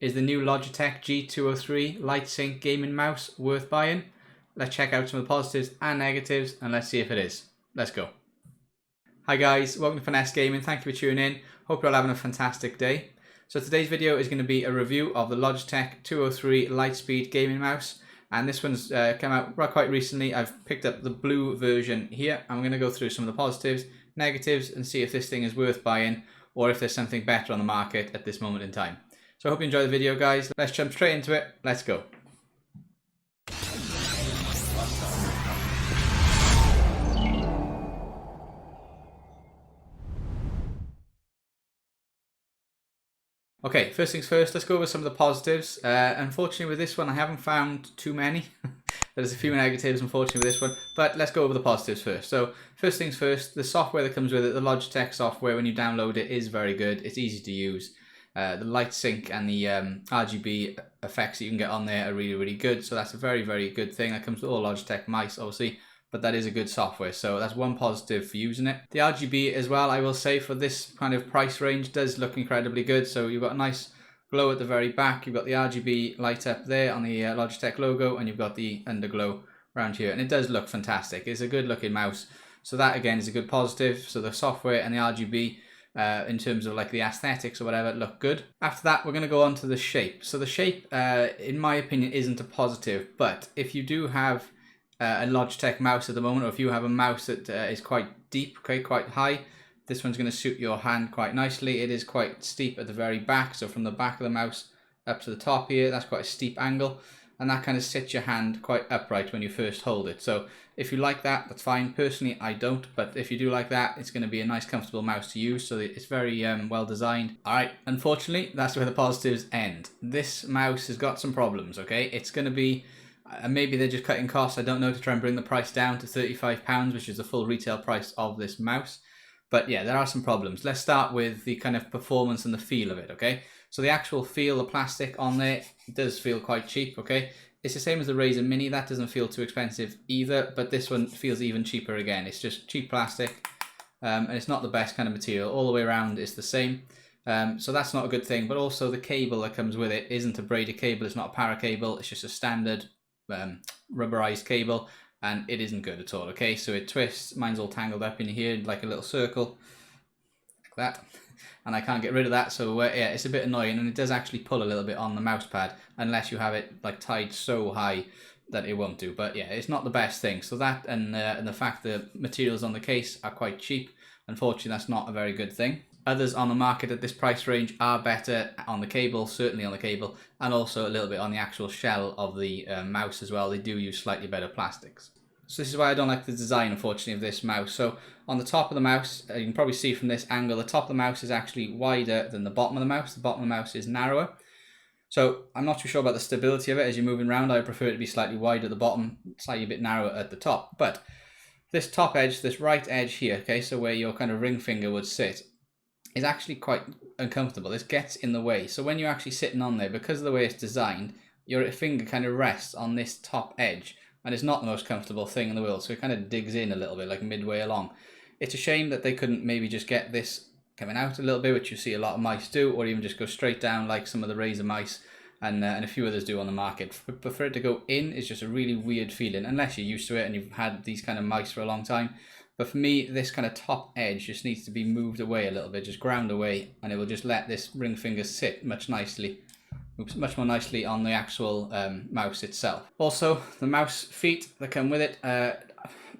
Is the new Logitech G203 Lightsync Gaming mouse worth buying? Let's check out some of the positives and negatives and let's see if it is. Let's go. Hi guys, welcome to Finesse Gaming. Thank you for tuning in. Hope you're all having a fantastic day. So today's video is going to be a review of the Logitech 203 Lightspeed Gaming mouse. And this one's come out quite recently. I've picked up the blue version here. I'm going to go through some of the positives, negatives, and see if this thing is worth buying or if there's something better on the market at this moment in time. So I hope you enjoy the video, guys. Let's jump straight into it. Let's go. Okay, first things first, let's go over some of the positives. Unfortunately with this one, I haven't found too many. There's a few negatives, unfortunately, with this one. But let's go over the positives first. So, first things first, the software that comes with it, the Logitech software, when you download it, is very good. It's easy to use. The light sync and the RGB effects that you can get on there are really, really good. So that's a very, very good thing. That comes with all Logitech mice, obviously. But that is a good software, so that's one positive for using it. The RGB as well, I will say, for this kind of price range does look incredibly good. So you've got a nice glow at the very back, you've got the RGB light up there on the Logitech logo, and you've got the underglow around here, and it does look fantastic. It's a good looking mouse, so that again is a good positive. So the software and the RGB in terms of like the aesthetics or whatever look good. After that, we're going to go on to the shape. So the shape, in my opinion, isn't a positive, but if you do have a Logitech mouse at the moment, or if you have a mouse that is quite deep, okay, quite high, this one's going to suit your hand quite nicely. It is quite steep at the very back, so from the back of the mouse up to the top here, that's quite a steep angle, and that kind of sits your hand quite upright when you first hold it. So if you like that, that's fine. Personally, I don't, but if you do like that, it's going to be a nice comfortable mouse to use, so it's very well designed. Alright, unfortunately, that's where the positives end. This mouse has got some problems, okay? It's going to be maybe they're just cutting costs, I don't know, to try and bring the price down to £35, which is the full retail price of this mouse. But yeah, there are some problems. Let's start with the kind of performance and the feel of it, okay? So the actual feel, the plastic on there, does feel quite cheap, okay? It's the same as the Razer Mini. That doesn't feel too expensive either, but this one feels even cheaper again. It's just cheap plastic, and it's not the best kind of material. All the way around it's the same. So that's not a good thing, but also the cable that comes with it isn't a braided cable. It's not a para cable. It's just a standard rubberized cable, and it isn't good at all, okay? So it twists, mine's all tangled up in here like a little circle like that, and I can't get rid of that. So yeah, it's a bit annoying, and it does actually pull a little bit on the mouse pad unless you have it like tied so high that it won't do. But yeah, it's not the best thing. So that and the fact that materials on the case are quite cheap, unfortunately that's not a very good thing. Others on the market at this price range are better on the cable, certainly on the cable, and also a little bit on the actual shell of the mouse as well. They do use slightly better plastics. So this is why I don't like the design, unfortunately, of this mouse. So on the top of the mouse, you can probably see from this angle, the top of the mouse is actually wider than the bottom of the mouse. The bottom of the mouse is narrower. So I'm not too sure about the stability of it as you're moving around. I prefer it to be slightly wider at the bottom, slightly a bit narrower at the top. But this top edge, this right edge here, okay, so where your kind of ring finger would sit, is actually quite uncomfortable. This gets in the way. So when you're actually sitting on there, because of the way it's designed, your finger kind of rests on this top edge, and it's not the most comfortable thing in the world. So it kind of digs in a little bit, like midway along. It's a shame that they couldn't maybe just get this coming out a little bit, which you see a lot of mice do, or even just go straight down like some of the Razer mice and a few others do on the market. But for it to go in is just a really weird feeling, unless you're used to it and you've had these kind of mice for a long time. But for me, this kind of top edge just needs to be moved away a little bit, just ground away, and it will just let this ring finger sit much more nicely on the actual mouse itself. Also, the mouse feet that come with it,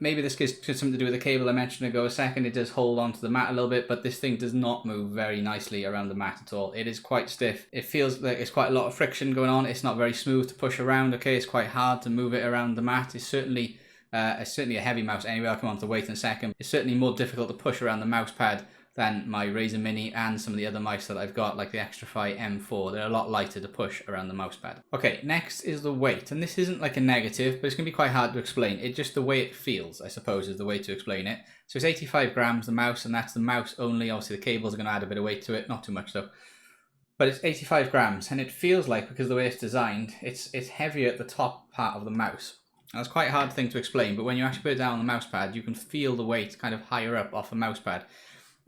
maybe this has something to do with the cable I mentioned ago a second. It does hold onto the mat a little bit, but this thing does not move very nicely around the mat at all. It is quite stiff. It feels like it's quite a lot of friction going on. It's not very smooth to push around, okay? It's quite hard to move it around the mat. It's certainly a heavy mouse anyway. I'll come on to weight in a second. It's certainly more difficult to push around the mouse pad than my Razer Mini and some of the other mice that I've got, like the Extrafy M4. They're a lot lighter to push around the mouse pad. Okay, next is the weight, and this isn't like a negative, but it's going to be quite hard to explain. It's just the way it feels, I suppose, is the way to explain it. So it's 85 grams, the mouse, and that's the mouse only. Obviously the cables are going to add a bit of weight to it, not too much though. But it's 85 grams, and it feels like, because of the way it's designed, it's heavier at the top part of the mouse. That's quite a hard thing to explain, but when you actually put it down on the mouse pad, you can feel the weight kind of higher up off the mouse pad.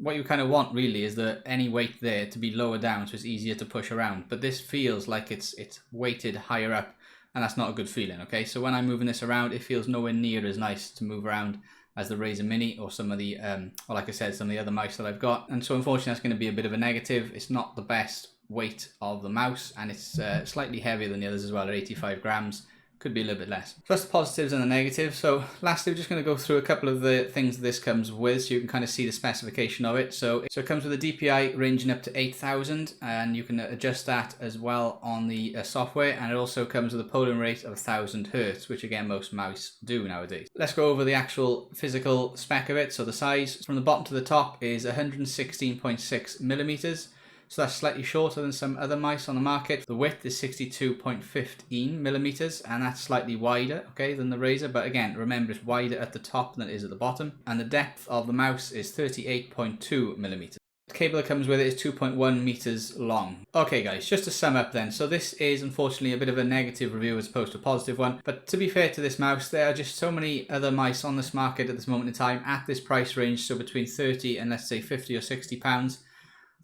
what you kind of want really is that any weight there to be lower down so it's easier to push around. But this feels like it's weighted higher up, and that's not a good feeling, okay? So when I'm moving this around, it feels nowhere near as nice to move around as the Razer Mini or some of the, well, like I said, some of the other mice that I've got. And so unfortunately that's going to be a bit of a negative. It's not the best weight of the mouse, and it's slightly heavier than the others as well at 85 grams. Could be a little bit less. So that's the positives and the negatives. So lastly, we're just going to go through a couple of the things this comes with so you can kind of see the specification of it. So it comes with a DPI ranging up to 8,000, and you can adjust that as well on the software, and it also comes with a polling rate of 1000 Hertz, which again most mice do nowadays. Let's go over the actual physical spec of it. So the size from the bottom to the top is 116.6 millimeters. So that's slightly shorter than some other mice on the market. The width is 62.15 millimeters, and that's slightly wider, okay, than the Razer. But again, remember it's wider at the top than it is at the bottom. And the depth of the mouse is 38.2 millimeters. The cable that comes with it is 2.1 meters long. Okay guys, just to sum up then. So this is unfortunately a bit of a negative review as opposed to a positive one. But to be fair to this mouse, there are just so many other mice on this market at this moment in time at this price range. So between 30 and let's say 50 or 60 pounds.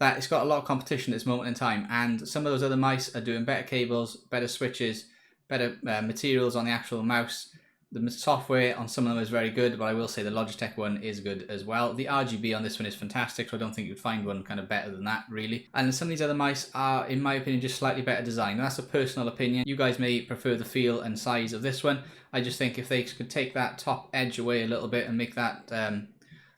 That it's got a lot of competition at this moment in time, and some of those other mice are doing better cables, better switches, better materials on the actual mouse. The software on some of them is very good, but I will say the Logitech one is good as well. The RGB on this one is fantastic, so I don't think you'd find one kind of better than that really. And some of these other mice are, in my opinion, just slightly better design. And that's a personal opinion. You guys may prefer the feel and size of this one. I just think if they could take that top edge away a little bit and make that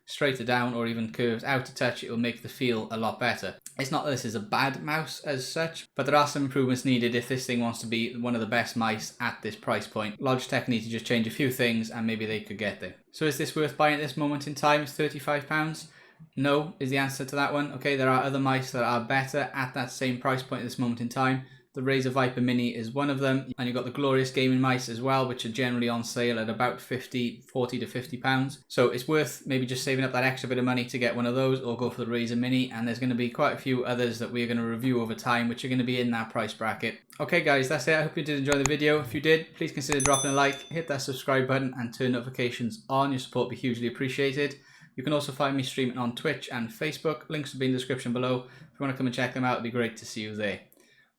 straighter down or even curved out a touch, it will make the feel a lot better. It's not that this is a bad mouse as such, but there are some improvements needed if this thing wants to be one of the best mice at this price point. Logitech needs to just change a few things and maybe they could get there. So is this worth buying at this moment in time? It's £35? No is the answer to that one. Okay, there are other mice that are better at that same price point at this moment in time. The Razer Viper Mini is one of them, and you've got the Glorious gaming mice as well, which are generally on sale at about 40 to 50 pounds. So it's worth maybe just saving up that extra bit of money to get one of those, or go for the Razer Mini. And there's going to be quite a few others that we're going to review over time, which are going to be in that price bracket. Okay guys, that's it. I hope you did enjoy the video. If you did, please consider dropping a like, hit that subscribe button and turn notifications on. Your support will be hugely appreciated. You can also find me streaming on Twitch and Facebook. Links will be in the description below. If you want to come and check them out, it'd be great to see you there.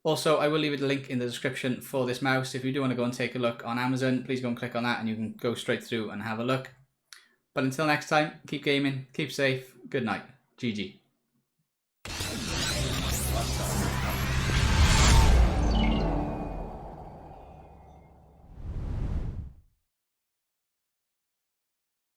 Also, I will leave a link in the description for this mouse. If you do want to go and take a look on Amazon, please go and click on that and you can go straight through and have a look. But until next time, keep gaming, keep safe, good night, GG.